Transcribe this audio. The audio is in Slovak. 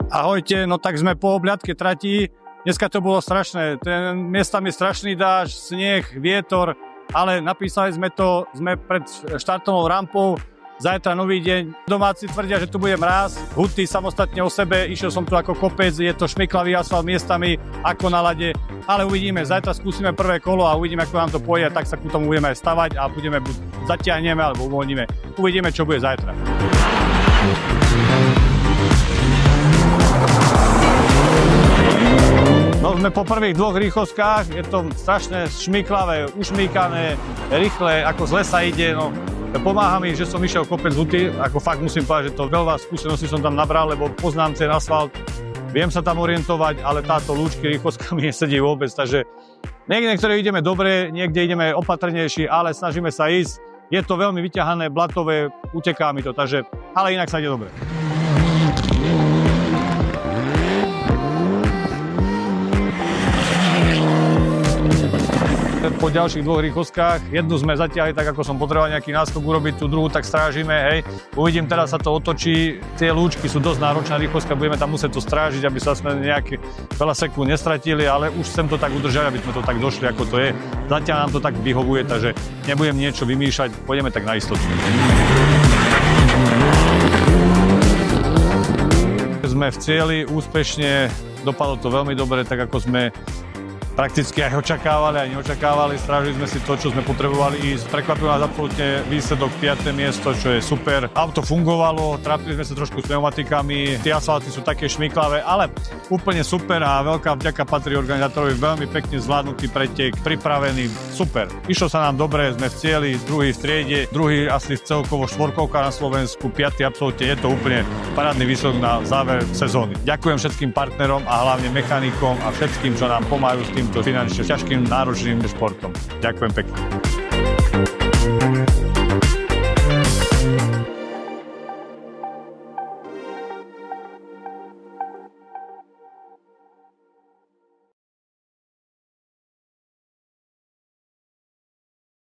Ahojte, no tak sme po obľadke trati. Dneska to bolo strašné. Miestami strašný dážď, sneh, vietor, ale napísali sme to, sme pred štartovou rampou. Zajtra nový deň. Domáci tvrdia, že tu bude mráz. Huty samostatne o sebe. Išiel som tu ako kopec, je to šmyklavý asfalt miestami ako na lade. Ale uvidíme, zajtra skúsime prvé kolo a uvidíme, ako nám to pôjde. Tak sa ku tomu budeme aj stavať a budeme buď zatiahneme alebo uvoľníme. Uvidíme, čo bude zajtra. No sme po prvých dvoch rýchlostkách, je to strašne šmyklavé, ušmýkané, rýchle, ako z lesa ide. No, pomáha mi, že som išiel kopec huty, ako fakt musím povedať, že to veľa skúseností som tam nabral, lebo poznám ten asfalt, viem sa tam orientovať, ale táto lúčky rýchlostka mi nesedí vôbec, takže niektoré ideme dobre, niekde ideme opatrnejší, ale snažíme sa ísť. Je to veľmi vyťahané, blatové, uteká mi to, takže, ale inak sa ide dobre. Po ďalších dvoch rýchlostkách, jednu sme zatiahli tak, ako som potreboval nejaký náskok urobiť, tú druhú tak strážime, hej. Uvidím, teraz sa to otočí, tie lúčky sú dosť náročná rýchlostka, budeme tam musieť to strážiť, aby sa sme nejaké veľa sekúnd nestratili, ale už chcem to tak udržať, aby sme to tak došli, ako to je. Zatiaľ nám to tak vyhovuje, takže nebudem niečo vymýšľať, pôjdeme tak na istotu. Sme v cieli úspešne, dopadlo to veľmi dobre, tak ako sme prakticky aj očakávali, aj neočakávali. Strážili sme si to, čo sme potrebovali ísť. Prekvapil nás absolútne výsledok 5. miesto, čo je super. Auto fungovalo, trápili sme sa trošku s pneumatikami, tie asfalty sú také šmyklavé, ale úplne super a veľká vďaka patrí organizátorovi, veľmi pekne zvládnutý pretek, pripravený, super. Išlo sa nám dobre, sme v cieli, druhý v triede, druhý asi celkovo štvorkovka na Slovensku, 5. absolútne, je to úplne parádny výsledok na záver sezóny. Ďakujem všetkým partnerom a hlavne mechanikom a všetkým, čo nám pomáhajú s týmto finančne ťažkým, náročným športom. Ďakujem pekne.